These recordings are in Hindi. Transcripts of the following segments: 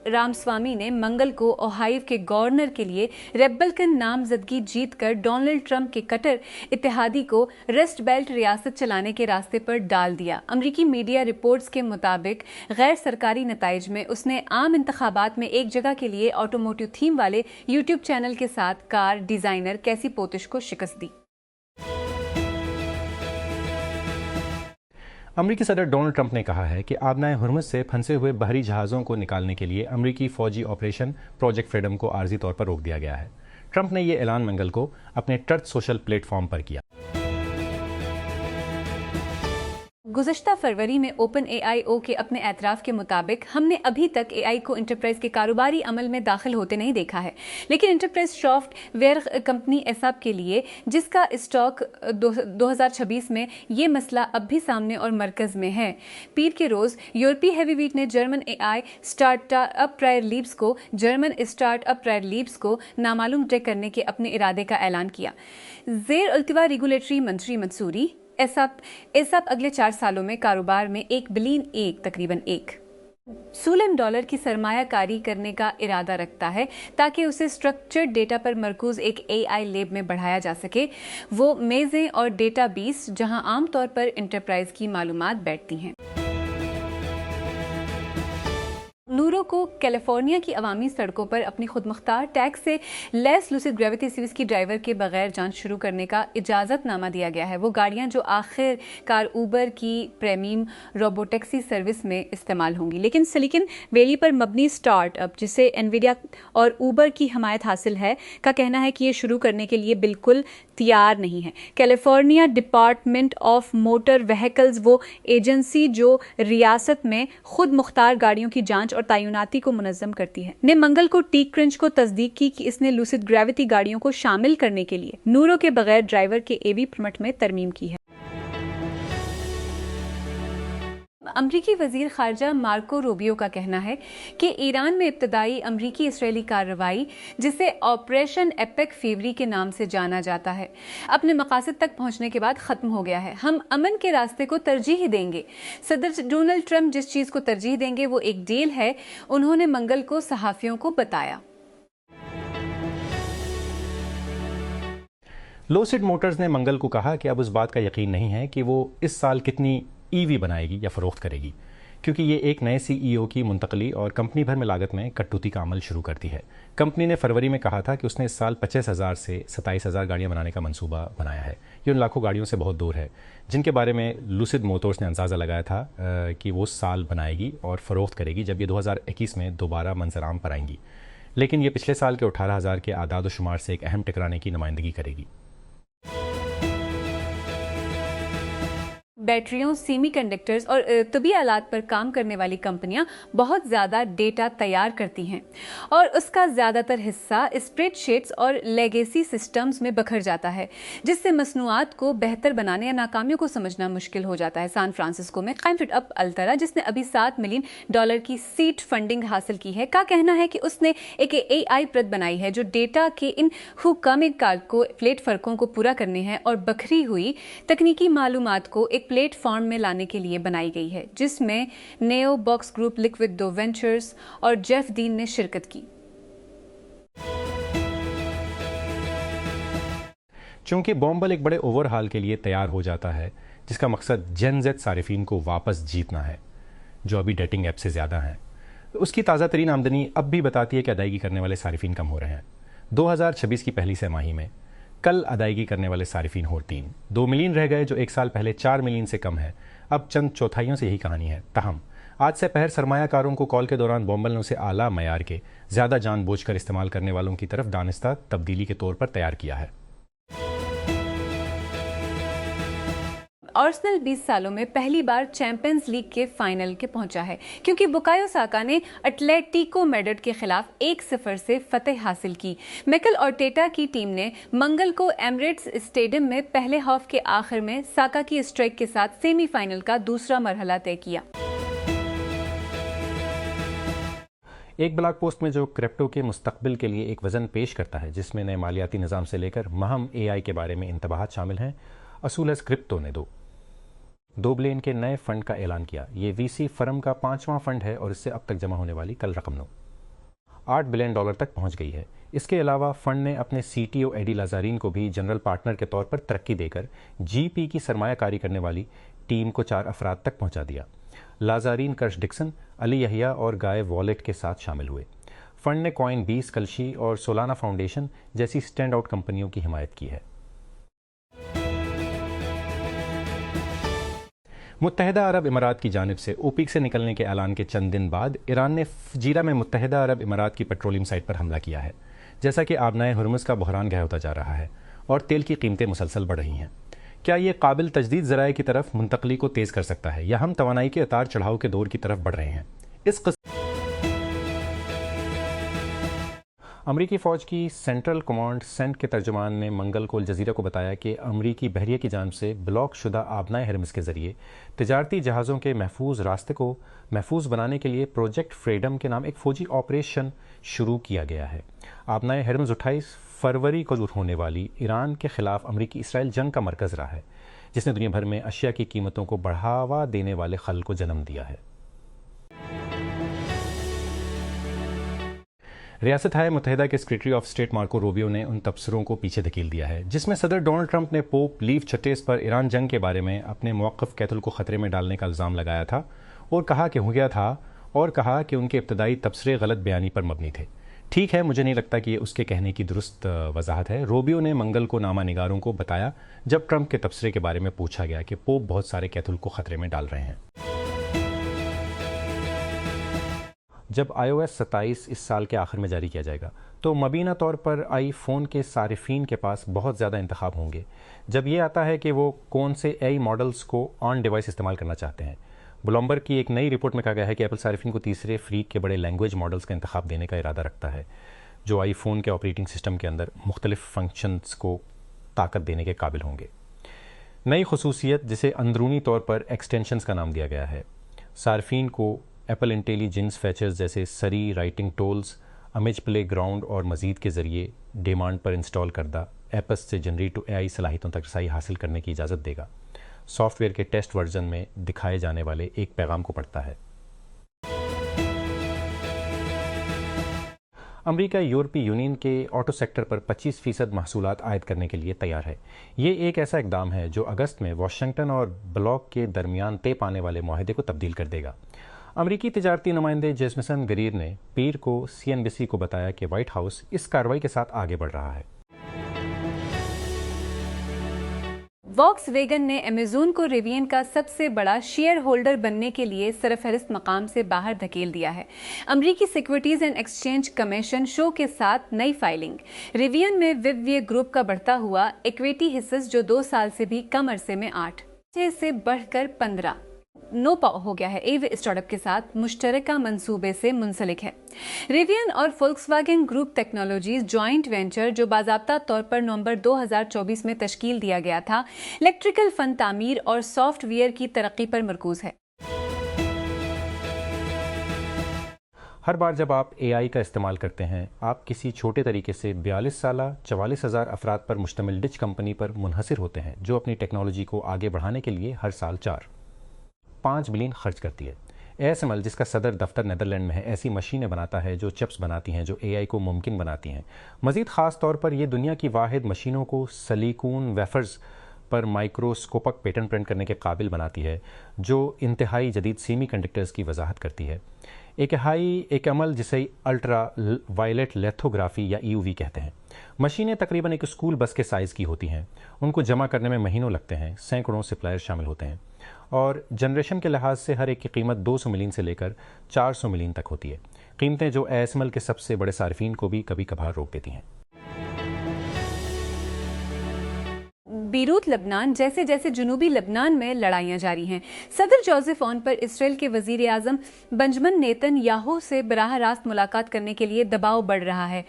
रामस्वामी ने मंगल को ओहायो के गवर्नर के लिए रिपब्लिकन नामजदगी जीतकर डोनाल्ड ट्रंप के कट्टर इत्तेहादी को रस्ट बेल्ट रियासत चलाने के रास्ते पर डाल दिया। अमरीकी मीडिया रिपोर्ट्स के मुताबिक गैर सरकारी नताइज में उसने आम इंतखाबात में एक जगह के लिए ऑटोमोटिव थीम वाले यूट्यूब चैनल के साथ कार डिजाइनर कैसी पोतिश को शिकस्त दी। अमरीकी सदर डोनाल्ड ट्रंप ने कहा है कि आबनाए हुर्मुज़ से फंसे हुए बहरी जहाज़ों को निकालने के लिए अमरीकी फौजी ऑपरेशन प्रोजेक्ट फ्रीडम को आर्जी तौर पर रोक दिया गया है। ट्रंप ने यह ऐलान मंगल को अपने ट्रुथ सोशल प्लेटफॉर्म पर किया। गुज़श्ता फरवरी में ओपन AIO के अपने एतराफ़ के मुताबिक हमने अभी तक AI को इंटरप्राइज के कारोबारी अमल में दाखिल होते नहीं देखा है, लेकिन इंटरप्राइज सॉफ्टवेयर कंपनी एसएप के लिए, जिसका स्टॉक 2026 में ये मसला अब भी सामने और मरकज़ में है। पीर के रोज़ यूरोपीय हैवीवेट ने जर्मन AI स्टार्टअप प्रायर लीब्स को नामालूम तय करने के अपने इरादे का ऐलान किया। ज़ेर अल्तवा रेगुलेटरी मंत्री मंसूरी एसएप अगले 4 सालों में कारोबार में तकरीबन $1 बिलियन की सरमायाकारी करने का इरादा रखता है, ताकि उसे स्ट्रक्चर्ड डेटा पर मरकूज एक AI लैब में बढ़ाया जा सके, वो मेज़ें और डेटाबेस जहां आमतौर पर इंटरप्राइज की मालूमात बैठती हैं। नूरो को कैलिफोर्निया की अवामी सड़कों पर अपनी खुदमुख्तार टैक्स से लेस लूसिड ग्रेविटी सीरीज की ड्राइवर के बगैर जांच शुरू करने का इजाज़तनामा दिया गया है। वो गाड़ियां जो आखिरकार ऊबर की प्रीमियम रोबोटैक्सी सर्विस में इस्तेमाल होंगी, लेकिन सिलिकॉन वैली पर मबनी स्टार्टअप जिसे एनवीडिया और ऊबर की हमायत हासिल है का कहना है कि ये शुरू करने के लिए बिल्कुल तैयार नहीं है। California department of motor vehicles, वो एजेंसी जो रियासत में खुद मुख्तार गाड़ियों की जांच और तैनाती को मुनज़्ज़म करती है, ने मंगल को टेकक्रंच को तस्दीक की कि इसने लूसिड ग्रेविटी गाड़ियों को शामिल करने के लिए नूरो के बगैर ड्राइवर के AV परमिट में तरमीम की है। अमरीकी वजीर खारजा मार्को रूबियो का कहना है कि ईरान में इब्तदाई अमरीकी इसराइली कार्रवाई, जिसे ऑपरेशन एपेक फेवरी के नाम से जाना जाता है, अपने मकासद तक पहुंचने के बाद ख़त्म हो गया है। हम अमन के रास्ते को तरजीह देंगे। सदर डोनाल्ड ट्रंप जिस चीज़ को तरजीह देंगे वो एक डील है, उन्होंने मंगल को सहाफ़ियों को बताया। लोसिड मोटर्स ने मंगल को कहा कि अब उस बात का यकीन नहीं है कि वो इस साल कितनी EV बनाएगी या फ़रोख्त करेगी, क्योंकि ये एक नए CEO की मुंतकली और कंपनी भर में लागत में कटौती का अमल शुरू करती है। कंपनी ने फरवरी में कहा था कि उसने इस साल 25,000 से 27,000 गाड़ियाँ बनाने का मंसूबा बनाया है। ये उन लाखों गाड़ियों से बहुत दूर है जिनके बारे में लूसिड मोटर्स ने अंदाज़ा लगाया था कि वो साल बनाएगी और फ़रोख्त करेगी जब ये 2021 में दोबारा मंजराम पर आएंगी, लेकिन ये पिछले साल के 18,000 के आदाद व शुमार से एक अहम टकराने की नुमाइंदगी करेगी। बैटरियों, सेमीकंडक्टर्स और तबी आलात पर काम करने वाली कंपनियां बहुत ज़्यादा डेटा तैयार करती हैं और उसका ज़्यादातर हिस्सा स्प्रेडशीट्स और लेगेसी सिस्टम्स में बखर जाता है, जिससे मसनूआत को बेहतर बनाने या नाकामियों को समझना मुश्किल हो जाता है। सैन फ्रांसिस्को में कायम फिटअप अलतरा, जिसने अभी $7 मिलियन की सीड फंडिंग हासिल की है, का कहना है कि उसने एक AI प्रत बनाई है जो डेटा के इन हुकामी प्लेट फ़र्कों को पूरा करने हैं और बखरी हुई तकनीकी मालूमात को एक प्लेटफॉर्म में लाने के लिए बनाई गई है, जिसमें नेओ बॉक्स ग्रुप, लिक्विड दो वेंचर्स और जेफ डीन ने शिरकत की। चूंकि बॉम्बल एक बड़े ओवरहाल के लिए तैयार हो जाता है, जिसका मकसद जेन ज़ेड सारिफीन को वापस जीतना है, जो अभी डेटिंग ऐप से ज़्यादा हैं, उसकी ताज़ा तरीन आमदनी अब भी बताती है कि अदायगी करने वाले सारिफीन कम हो रहे हैं। 2026 की पहली तिमाही में कल अदायगी करने वाले सारिफीन और 2 मिलियन रह गए, जो एक साल पहले 4 मिलियन से कम है। अब चंद चौथाइयों से यही कहानी है। तहम आज से पहर सरमायाकारों को कॉल के दौरान बॉम्बल ने उसे आला मयार के ज़्यादा जानबूझकर इस्तेमाल करने वालों की तरफ दानिस्ता तब्दीली के तौर पर तैयार किया है। आर्सेनल 20 सालों में पहली बार चैंपियंस लीग के फाइनल के पहुंचा है, क्योंकि बुकायो साका ने एटलेटिको मैड्रिड के खिलाफ 1-0 से फतेह हासिल की। मिकेल आर्टेटा की टीम ने मंगल को एमिरेट्स स्टेडियम में पहले हाफ के आखिर में साका की स्ट्राइक के साथ सेमीफाइनल का दूसरा मरहला तय किया। एक ब्लॉग पोस्ट में जो क्रिप्टो के मुस्तकबिल के लिए एक वज़न पेश करता है, जिसमें नए मालियाती निज़ाम से लेकर महम AI के बारे में इंतबाहात शामिल हैं, असूलस क्रिप्टो ने 2 बिलियन के नए फंड का ऐलान किया। ये VC फर्म का 5वां फंड है और इससे अब तक जमा होने वाली कल रकम 9। $8 बिलियन तक पहुंच गई है। इसके अलावा फंड ने अपने सीटीओ एडी लाजारीन को भी जनरल पार्टनर के तौर पर तरक्की देकर जीपी की सरमायाकारी करने वाली टीम को 4 अफराद तक पहुंचा दिया। लाजारीन कर्श डिक्सन, अली यहिया और गाय वॉलेट के साथ शामिल हुए। फंड ने कॉइन 20, कलशी और सोलाना फाउंडेशन जैसी स्टैंड आउट कंपनियों की हिमायत की है। मुत्तहिदा अरब इमारात की जानिब से ओपेक से निकलने के ऐलान के चंद दिन बाद ईरान ने फजीरा में मुत्तहिदा अरब इमारात की पेट्रोलियम साइट पर हमला किया है। जैसा कि आबनाए हुर्मुज़ का बहरान गहरा होता जा रहा है और तेल की कीमतें मुसलसल बढ़ रही हैं, क्या ये काबिल तजदीद ज़राए की तरफ मुंतकली को तेज़ कर सकता है या हम तवानाई के उतार चढ़ाव के दौर की तरफ बढ़ रहे हैं? अमरीकी फ़ौज की सेंट्रल कमांड सेंट के तर्जुमान ने मंगल को अल जज़ीरा को बताया कि अमरीकी बहरिया की जानिब से ब्लॉक शुदा आबनाए हरमज़ के ज़रिए तिजारती जहाज़ों के महफूज रास्ते को महफूज बनाने के लिए प्रोजेक्ट फ्रीडम के नाम एक फ़ौजी ऑपरेशन शुरू किया गया है। आबनाए हरमज़ 28 फरवरी को होने वाली ईरान के ख़िलाफ़ अमरीकी इसराइल जंग का मरकज़ रहा है, जिसने दुनिया भर में अशिया की कीमतों को बढ़ावा देने वाले खल को जन्म दिया है। रियासत-ए मुत्तहिदा के secretary of state Marco Rubio ने उन तबसरों को पीछे धकेल दिया है जिसमें सदर डोनाल्ड ट्रंप ने पोप लीव 26 पर ईरान जंग के बारे में अपने मौक़िफ़ कैथल को ख़तरे में डालने का इल्ज़ाम लगाया था और कहा कि हो गया था और कहा कि उनके इब्तदाई तबसरे गलत बयानी पर मबनी थे। ठीक है, मुझे नहीं लगता कि ये उसके कहने की दुरुस्त वजाहत है। रूबियो ने मंगल को नामा निगारों को बताया जब ट्रंप के तबसरे के बारे में पूछा गया कि पोप बहुत सारे कैथल को ख़तरे में डाल रहे हैं। जब iOS 27 इस साल के आखिर में जारी किया जाएगा तो मुबीना तौर पर आईफोन के सारिफीन के पास बहुत ज़्यादा इंतखाब होंगे जब ये आता है कि वो कौन से AI मॉडल्स को ऑन डिवाइस इस्तेमाल करना चाहते हैं। ब्लूमबर्ग की एक नई रिपोर्ट में कहा गया है कि एप्पल सारिफीन को तीसरे फ्रीक के बड़े लैंग्वेज मॉडल्स का इंतखाब देने का इरादा रखता है जो आईफोन के ऑपरेटिंग सिस्टम के अंदर मुख्तलिफ फंक्शंस को ताकत देने के काबिल होंगे। नई खसूसियत जिसे अंदरूनी तौर पर एक्सटेंशंस का नाम दिया गया है, सारिफीन को एप्पल इंटेलिजेंस फीचर्स जैसे सरी writing tools, image play ground और मज़ीद के ज़रिए डिमांड पर इंस्टॉल करदा एप्स से जनरेट टू AI सलाहियतों तक रसाई हासिल करने की इजाज़त देगा। सॉफ्टवेयर के टेस्ट वर्जन में दिखाए जाने वाले एक पैगाम को पढ़ता है। अमेरिका यूरोपीय यूनियन के ऑटो सेक्टर पर 25% महसूलात आयद करने के लिए तैयार है। ये एक ऐसा इकदाम है जो अगस्त में वाशिंगटन और ब्लॉक के दरमियान तय पाने वाले माहदे को तब्दील कर देगा। अमरीकी तिजारती नुमाइंदे जेसमिसन गरीर ने पीर को CNBC को बताया कि व्हाइट हाउस इस कार्रवाई के साथ आगे बढ़ रहा है। वॉक्सवैगन ने अमेज़न को रिवियन का सबसे बड़ा शेयर होल्डर बनने के लिए सरफहरिस्त मकाम से बाहर धकेल दिया है। अमरीकी securities and exchange commission show के साथ नई फाइलिंग। रिवियन में विविय ग्रुप का बढ़ता हुआ इक्विटी हिस्सा जो 2 साल से भी कम अरसे में 8 से बढ़कर 15 हो गया है, एव स्टार्टअप के साथ मुश्तरका मंसूबे से मुंसलिक है। रिवियन और फोल्क्सवैगन ग्रुप टेक्नोलॉजीज जॉइंट वेंचर जो बाज़ाब्ता तौर पर नवंबर 2024 में तश्कील दिया गया था, इलेक्ट्रिकल फन तामीर और सॉफ्टवेयर की तरक्की पर मरकूज है। हर बार जब आप AI का इस्तेमाल करते हैं, आप किसी छोटे तरीके से 42 साला 44,000 अफराद पर मुश्तमिल डिच कंपनी पर मुनहसिर होते हैं जो अपनी टेक्नोलॉजी को आगे बढ़ाने के लिए हर साल 4-5 बिलियन खर्च करती है। ASML जिसका सदर दफ्तर नीदरलैंड में है, ऐसी मशीनें बनाता है जो चिप्स बनाती हैं जो AI को मुमकिन बनाती हैं। मज़ीद ख़ास तौर पर यह दुनिया की वाहिद मशीनों को सिलिकॉन वेफर्स पर माइक्रोस्कोपक पैटर्न प्रिंट करने के काबिल बनाती है जो इंतहाई जदीद सेमीकंडक्टर्स की वजाहत करती है। एक अमल जिसे अल्ट्रा वायलेट लिथोग्राफी या EUV कहते हैं। मशीनें तकरीबन एक स्कूल बस के साइज़ की होती हैं। उनको जमा करने में महीनों लगते हैं, सैकड़ों सप्लायर शामिल होते हैं और जनरेशन के लिहाज से हर एक की कीमत 200 मिलियन से लेकर 400 मिलियन तक होती है। कीमतें जो ASML के सबसे बड़े सार्फिन को भी कभी कभार रोक देती हैं। बीरूत लबनान जैसे जैसे जुनूबी लबनान में लड़ाइयां जारी हैं, सदर जोसेफ ऑन पर इसराइल के वजीर आज़म बेंजामिन नेतन्याहू से बराह रास्त मुलाकात करने के लिए दबाव बढ़ रहा है।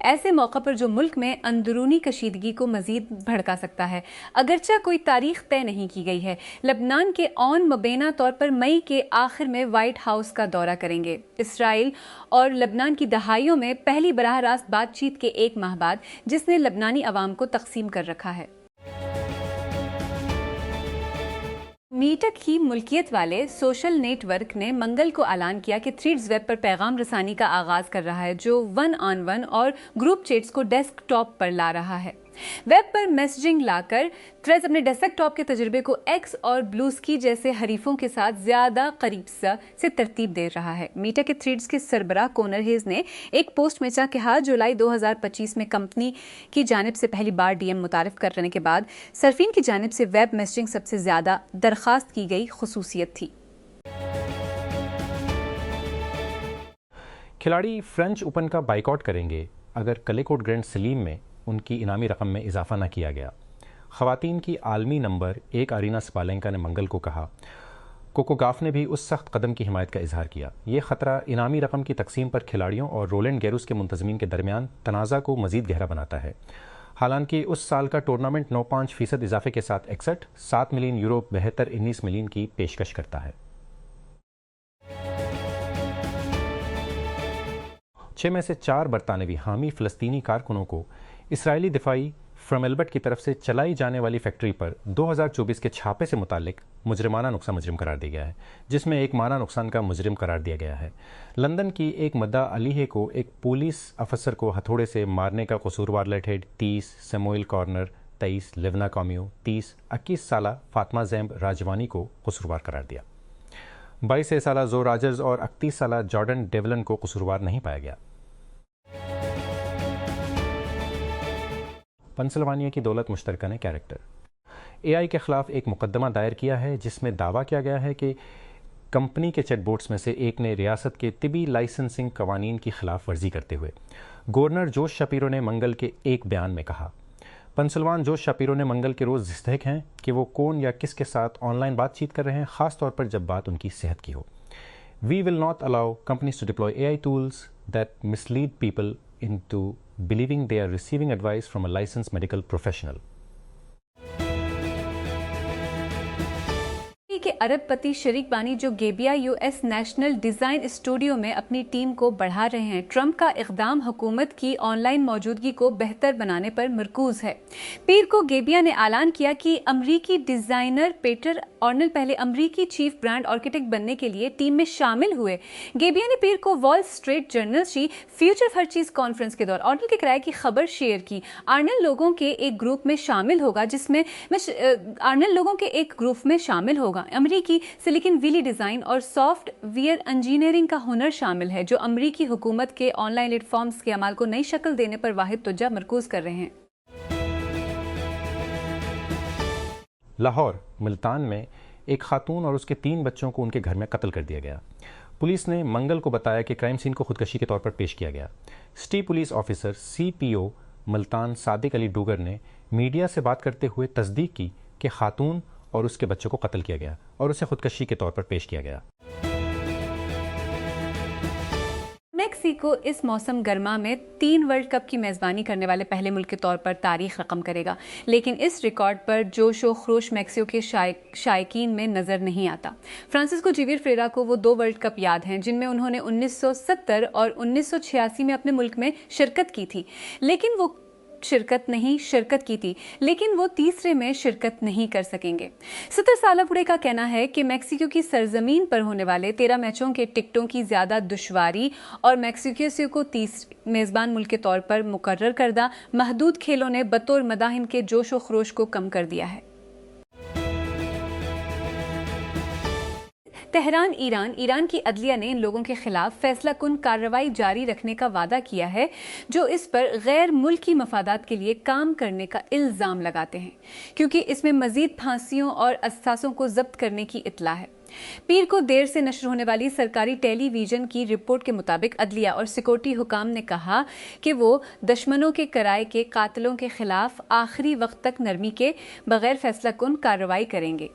ऐसे मौका पर जो मुल्क में अंदरूनी कशीदगी को मजीद भड़का सकता है। अगरचा कोई तारीख तय नहीं की गई है, लबनान के ऑन मुबैना तौर पर मई के आखिर में व्हाइट हाउस का दौरा करेंगे। इसराइल और लबनान की दहाइयों में पहली बराह रास्त बातचीत के 1 माह बाद जिसने लबनानी अवाम को तकसीम कर रखा है। मीटा की मुल्कियत वाले सोशल नेटवर्क ने मंगल को ऐलान किया कि थ्रेड्स वेब पर पैगाम रसानी का आगाज कर रहा है, जो वन ऑन वन और ग्रुप चैट्स को डेस्कटॉप पर ला रहा है। वेब पर मैसेजिंग लाकर थ्रेड्स अपने डेस्कटॉप के तजुर्बे को एक्स और ब्लूस्की जैसे हरीफों के साथ ज्यादा करीब से तरतीब दे रहा है। मीटा के थ्रेड्स के सरबराह कॉनर हेज ने एक पोस्ट में कहा, जुलाई 2025 में कंपनी की जानिब से पहली बार डीएम मुतारिफ करने के बाद सर्फिन की जानिब से वेब मैसेजिंग सबसे ज्यादा दरखास्त की गई खुसूसियत थी। खिलाड़ी फ्रेंच ओपन का बाइकआउट करेंगे अगर कलिकोट ग्रैंड सलीम में उनकी इनामी रकम में इजाफा न किया गया। ख़वातीन की आलमी नंबर 1 अरीना सबालेंका ने मंगल को कहा। कोको गाफ ने भी उस सख्त कदम की हिमायत का इजहार किया। ये ख़तरा इनामी रकम की तकसीम पर खिलाड़ियों और रोलैंड गैरोस के मुंतज़मीन के दरमियान तनाज़ा को मज़ीद गहरा बनाता है। हालांकि उस साल का टूर्नामेंट 9.5% इजाफे के साथ 7 मिलियन यूरो बेहतर 19 मिलियन की पेशकश करता है। 6 में से 4 बरतानवी हामी फ़लस्तीनी कारकुनों को इसराइली दिफाई फ्रॉम एल्बर्ट की तरफ से चलाई जाने वाली फैक्ट्री पर 2024 के छापे से मुतालिक मुजरिमाना नुकसान मुजरिम करार दिया गया है, जिसमें एक माना नुकसान का मुजरिम करार दिया गया है। लंदन की एक मद्दा अलीहे को एक पुलिस अफसर को हथौड़े से मारने का कसूरवार लठेड 30, सैमुअल कॉर्नर 23, लिवना कॉम्यू 30, 21 साला फातिमा जैम्ब राजवानी को कसूरवार करार दिया। 22 साला जो राजर्स और 31 साला जॉर्डन डेवलन को कसूरवार नहीं पाया गया। पेंसिल्वानिया की दौलत मुश्तरका ने कैरेक्टर एआई के खिलाफ एक मुकदमा दायर किया है, जिसमें दावा किया गया है कि कंपनी के चैटबोट्स में से एक ने रियासत के तिबी लाइसेंसिंग कवानीन की खिलाफ वर्जी करते हुए गवर्नर जोश शापिरो ने मंगल के एक बयान में कहा। पेंसिल्वान जोश शापिरो ने मंगल के रोज़ जिस्तक हैं कि वो कौन या किसके साथ ऑनलाइन बातचीत कर रहे हैं, ख़ास तौर पर जब बात उनकी सेहत की हो। We will not allow companies to deploy AI tools that mislead people into believing they are receiving advice from a licensed medical professional. के अरबपति शरीक बानी Joe Gebbia US national design studio में अपनी टीम को बढ़ा रहे हैं। ट्रंप का इक़दाम हुकूमत की ऑनलाइन मौजूदगी को बेहतर बनाने पर मरकूज है। पीर को गेबिया ने ऐलान किया कि अमरीकी डिज़ाइनर पीटर ऑर्नेल पहले अमरीकी चीफ ब्रांड आर्किटेक्ट बनने के लिए टीम में शामिल हुए। गेबिया ने पीर को वॉल स्ट्रीट जर्नल की फ्यूचर हर चीज़ कॉन्फ्रेंस के दौरान ऑर्नेल के किराए की खबर शेयर की। ऑर्नेल लोगों के एक ग्रुप में शामिल होगा होगा अमरीकी सिलिकॉन वैली डिज़ाइन और सॉफ्टवेयर इंजीनियरिंग का हुनर शामिल है, जो अमरीकी हुकूमत के ऑनलाइन प्लेटफॉर्म्स के अमल को नई शक्ल देने पर वाहिद तवज्जो मरकूज कर रहे हैं। लाहौर मुल्तान में एक खातून और उसके 3 बच्चों को उनके घर में कत्ल कर दिया गया। पुलिस ने मंगल को बताया कि क्राइम सीन को खुदकशी के तौर पर पेश किया गया। City police officer CPO Multan Sadiq Ali Dogar ने मीडिया से बात करते हुए तस्दीक की कि खातून और उसके बच्चों को कत्ल किया गया और उसे खुदकशी के तौर पर पेश किया गया। मेक्सिको इस मौसम गर्मा में 3 वर्ल्ड कप की मेज़बानी करने वाले पहले मुल्क के तौर पर तारीख रकम करेगा, लेकिन इस रिकॉर्ड पर जोश व खरोश मेक्सिको के शायकीन में नज़र नहीं आता। फ्रांसिस्को जेवियर फेरा को वो 2 वर्ल्ड कप याद हैं जिनमें उन्होंने 1970 और 1986 में अपने मुल्क में शिरकत की थी, लेकिन वो तीसरे में शिरकत नहीं कर सकेंगे। 70 साल बूढ़े का कहना है कि मेक्सिको की सरजमीन पर होने वाले 13 मैचों के टिकटों की ज़्यादा दुश्वारी और मेक्सिको को तीसरे मेज़बान मुल्क के तौर पर मुकर्रर करदा महदूद खेलों ने बतौर मदाहिन के जोश व खरोश को कम कर दिया है। तेहरान ईरान की अदलिया ने इन लोगों के खिलाफ फैसला कुन कार्रवाई जारी रखने का वादा किया है, जो इस पर गैर मुल्की मफादात के लिए काम करने का इल्ज़ाम लगाते हैं, क्योंकि इसमें मजीद फांसियों और असासों को जब्त करने की इत्तला है। पीर को देर से नश्र होने वाली सरकारी टेलीविजन की रिपोर्ट के मुताबिक अदलिया और सिक्योरिटी हुकाम ने कहा कि वो दुश्मनों के कराए के कातिलों के खिलाफ आखिरी वक्त तक नरमी के बगैर फैसला कुन कार्रवाई करेंगे।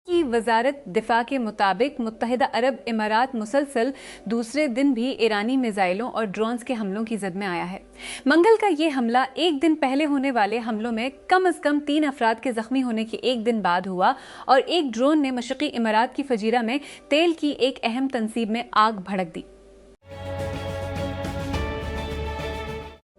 की वजारत दिफा के मुताबिक मुत्तहिदा अरब इमारात मुसलसल दूसरे दिन भी ईरानी मिसाइलों और ड्रोन्स के हमलों की जद में आया है। मंगल का ये हमला एक दिन पहले होने वाले हमलों में कम अज कम 3 अफराद के जख्मी होने के एक दिन बाद हुआ और एक ड्रोन ने मशरकी इमारात की फजीरा में तेल की एक अहम तंसीब में आग भड़क दी।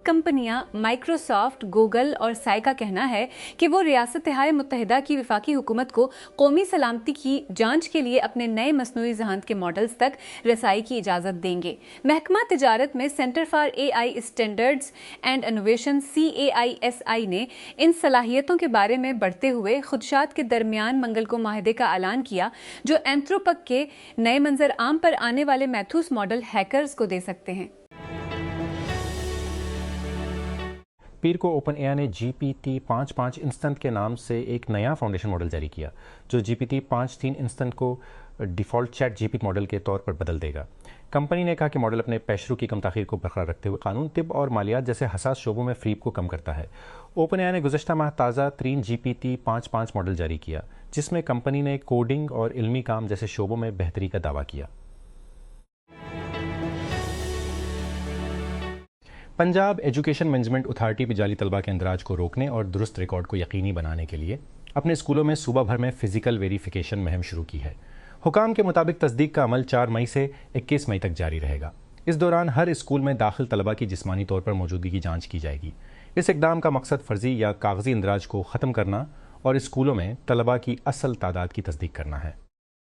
कंपनियां माइक्रोसॉफ्ट, गूगल और साई का कहना है कि वो रियासत-ए मुत्तहिदा की वफाकी हुकूमत को कौमी सलामती की जांच के लिए अपने नए मसनूई जहानत के मॉडल्स तक रसाई की इजाज़त देंगे। महकमा तिजारत में centre for AI standards and innovation CAISI ने इन सलाहियतों के बारे में बढ़ते हुए खुदशात के दरमियान मंगल को माहिदे का ऐलान किया जो एंथ्रोपक के नए मंजर आम पर आने वाले मैथूस मॉडल हैकर्स को दे सकते हैं। पीर को ओपन एआई ने GPT-5.5 इंस्टेंट के नाम से एक नया फाउंडेशन मॉडल जारी किया जो GPT-5.3 इंस्टेंट को डिफ़ॉल्ट चैट जीपी मॉडल के तौर पर बदल देगा। कंपनी ने कहा कि मॉडल अपने पेशरू की कम ताख़ीर को बरकरार रखते हुए कानून, तिब और मालियात जैसे हसास शोबों में फ़रीब को कम करता है। ओपन एआई ने गुज़श्ता माह ताज़ा तरीन GPT-5.5 मॉडल जारी किया जिसमें कंपनी ने कोडिंग और इल्मी काम जैसे शोबों में बेहतरी का दावा किया। पंजाब एजुकेशन मैनेजमेंट अथॉरिटी भी जाली तलबा के इंदराज को रोकने और दुरुस्त रिकॉर्ड को यकीनी बनाने के लिए अपने स्कूलों में सूबा भर में फ़िज़िकल वेरिफिकेशन मुहिम शुरू की है। हुकाम के मुताबिक तस्दीक का अमल 4 मई से 21 मई तक जारी रहेगा। इस दौरान हर स्कूल में दाखिल तलबा की जिस्मानी तौर पर मौजूदगी की जाँच की जाएगी। इस इक़दाम का मकसद फ़र्जी या कागज़ी इंदराज को ख़त्म करना और स्कूलों में तलबा की असल तादाद की तस्दीक करना है।